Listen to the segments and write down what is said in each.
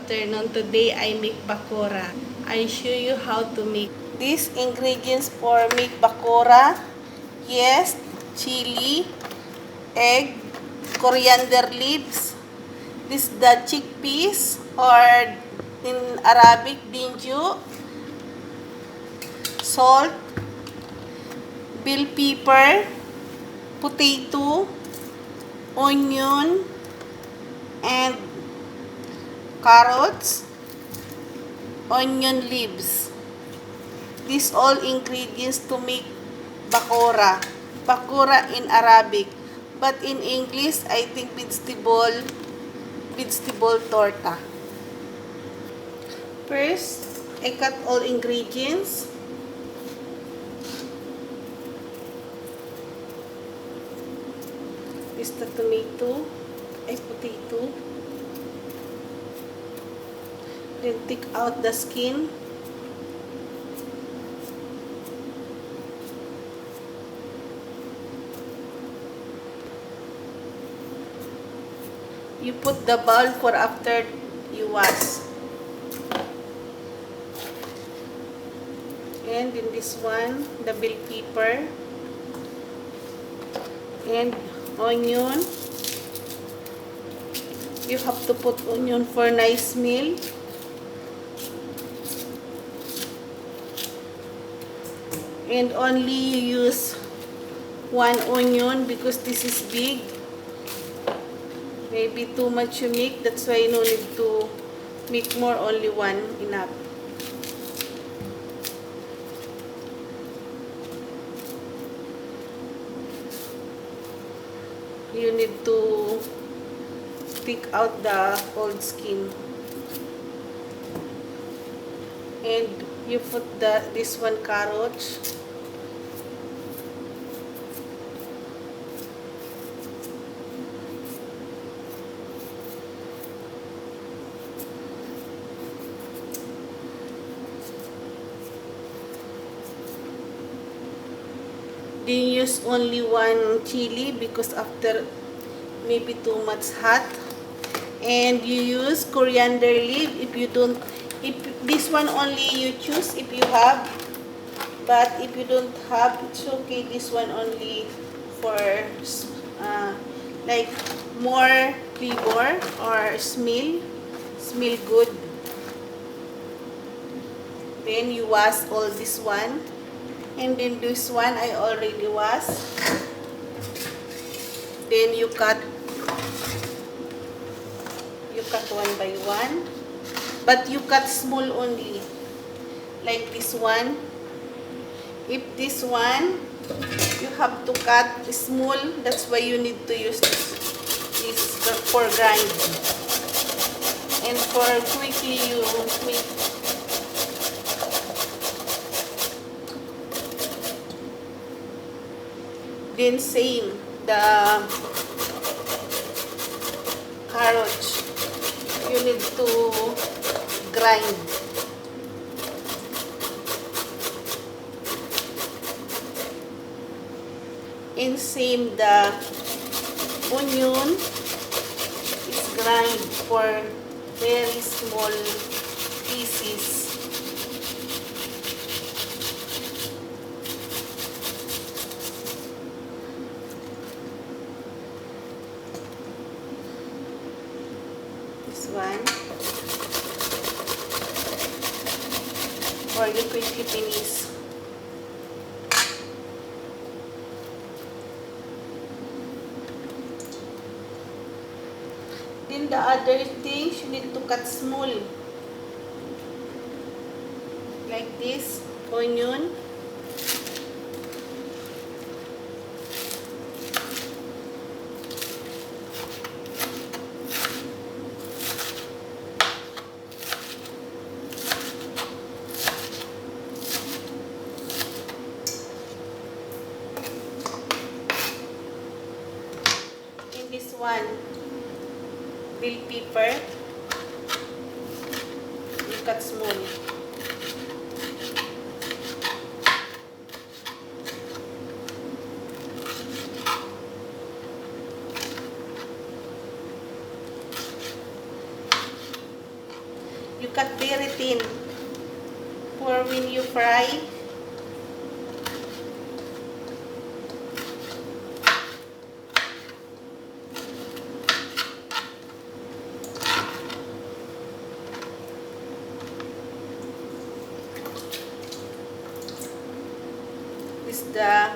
afternoon. Today I make bakora. I show you how to make. These ingredients for make bakora. Yes, chili, egg, coriander leaves. This the chickpeas or in Arabic dinju, salt, bell pepper, potato, onion, and carrots, onion leaves. These all ingredients to make bakora. Bakora in Arabic. But in English, I think vegetable torta. First, I cut all ingredients. This the tomato, potato. Then take out the skin. You put the bowl for after you wash. And in this one, the bell pepper and onion. You have to put onion for nice smell. And only you use one onion because this is big. Maybe too much you make, that's why no need to make more, only one enough. You need to take out the old skin. And you put this one carrot. Then use only one chili because after maybe too much hot. And you use coriander leaf if you don't, if this one only you choose if you have, but if you don't have, it's okay. This one only for like more flavor or smell good. Then you wash all this one. And then this one I already washed. Then you cut one by one. But you cut small only. Like this one. If this one, you have to cut small. That's why you need to use this for grind. And for quickly you make. Then same, the carrots, you need to grind. And same, the onion is grind for very small pieces. One or you quickly finish. Then the other things you need to cut small, like this onion. This one, bell pepper, you cut small. You cut very thin for when you fry. This is the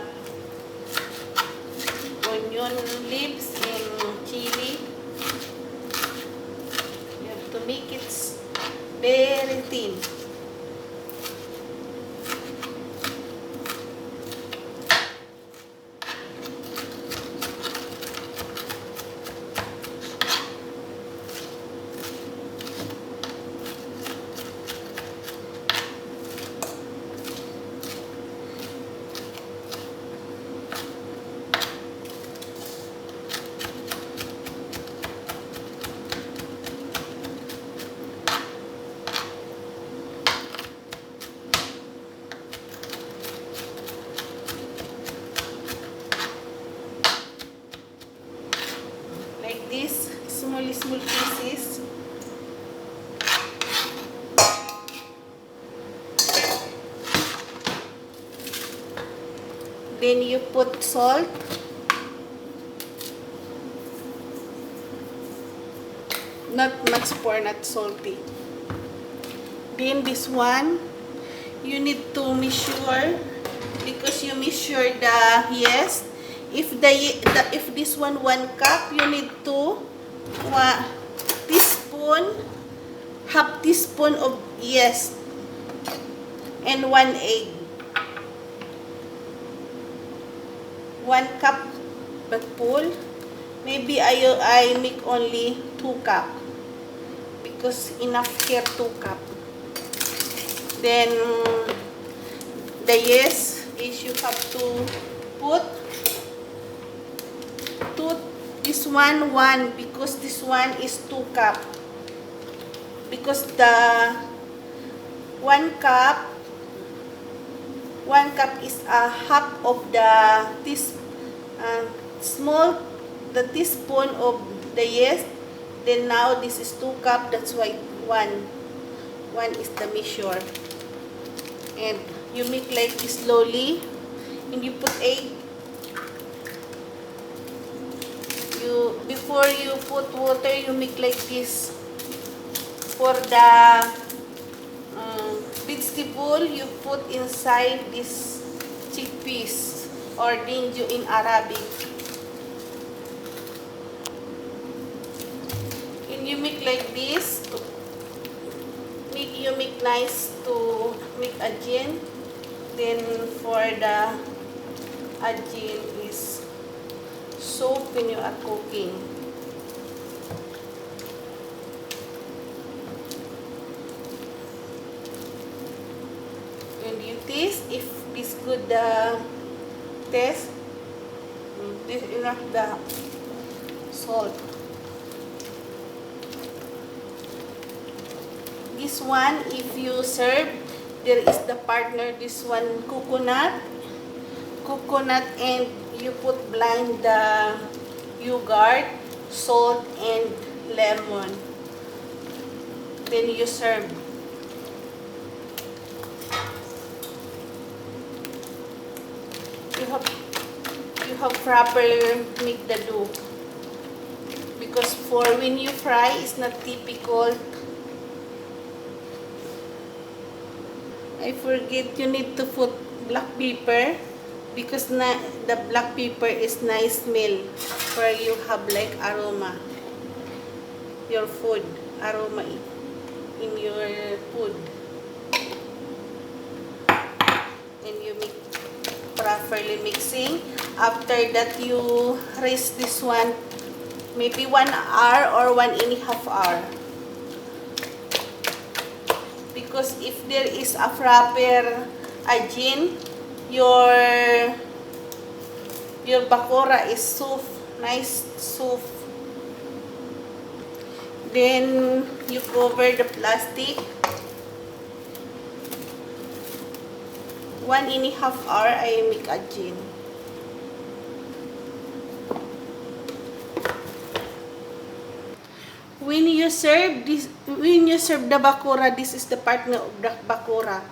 onion leaves and chili. You have to make it very thin. Like this, small pieces. Then you put salt. Not much for not salty. Then this one, you need to measure, because you measure the yes. If this one 1 cup, you need to half teaspoon of yes, and 1 egg. 1 cup but full. Maybe I make only 2 cup because enough here 2 cup. Then the yes is you have to put this one because this one is 2 cup, because the 1 cup is a half of the teaspoon of the yes. Then now this is 2 cup, that's why 1 is the measure. And you make like this slowly, and you put egg. Before you put water, you make like this. For the vegetable, you put inside this chickpeas or dinju in Arabic. And you make like this. You make nice to make ajin. Then for the ajin is soap when you are cooking. And you taste if this good taste. This enough the salt. This one, if you serve, there is the partner. This one coconut, and you put blind the yogurt, salt, and lemon. Then you serve. You have properly make the dough, because for when you fry, it's not typical. I forget, you need to put black pepper, because the black pepper is nice smell, where you have like aroma, your food, aroma in your food. And you make properly mixing. After that, you rest this one maybe 1 hour or 1.5 hours. Because if there is a proper ajin, your bakora is soft, nice soft. Then you cover the plastic. 1.5 hours I make ajin. when you serve the bakura, this is the partner of the bakura.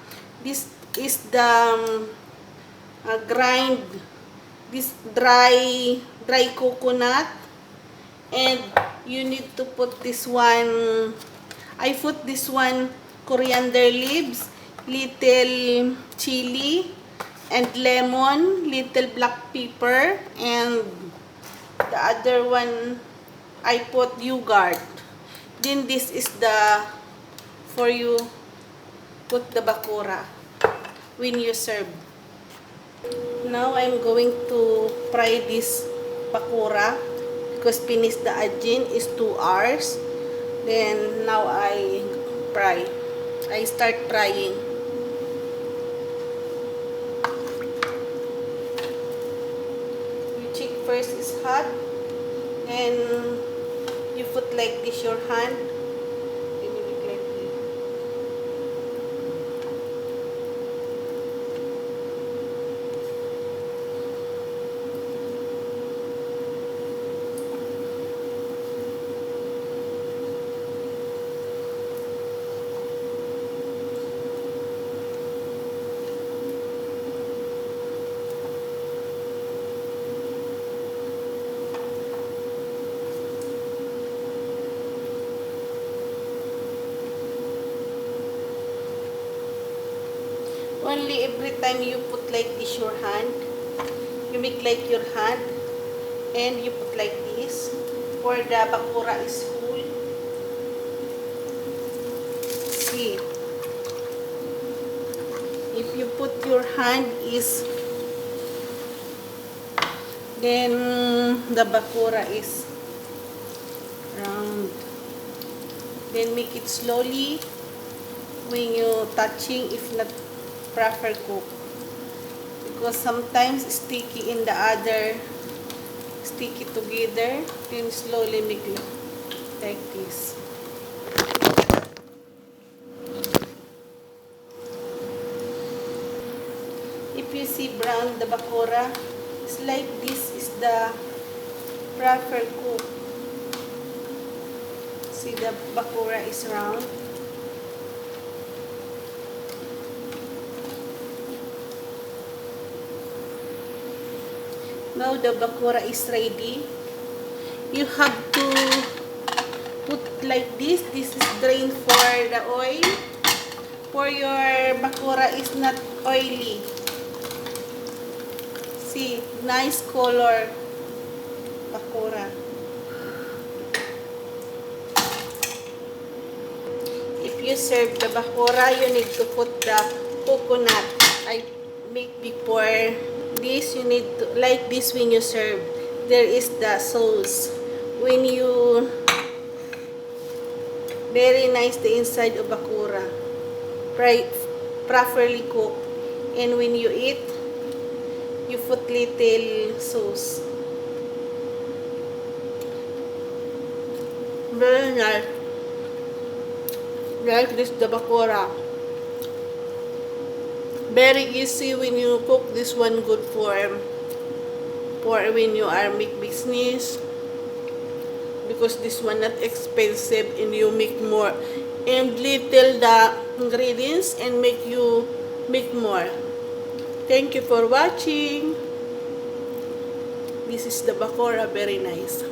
This is the grind, this dry coconut, and you need to put this one. I put this one coriander leaves, little chili, and lemon, little black pepper, and the other one I put yogurt. Then this is the for you put the bakura when you serve. Now I'm going to fry this bakura because finish the ajin is 2 hours. Then now I start frying. You check first is hot, then you put like this your hand, then you make like this. Only every time you put like this your hand, you make like your hand, and you put like this, for the bakura is full. See, if you put your hand is, then the bakura is round. Then make it slowly when you touching, if not proper cook, because sometimes sticky in the other, sticky together. Then slowly make like this. If you see brown the bakura, it's like this is the proper cook. See, the bakura is round. Now the bakura is ready. You have to put like this. This is drain for the oil. For your bakura is not oily. See, nice color bakura. If you serve the bakura, you need to put the coconut. I make before. This you need to like this when you serve. There is the sauce. When you very nice the inside of bakura, properly cooked, and when you eat, you put little sauce. Very nice. Like this the bakura. Very easy when you cook this one, good for when you are make business, because this one not expensive and you make more, and little the ingredients and make you make more. Thank you for watching. This is the bakura, very nice.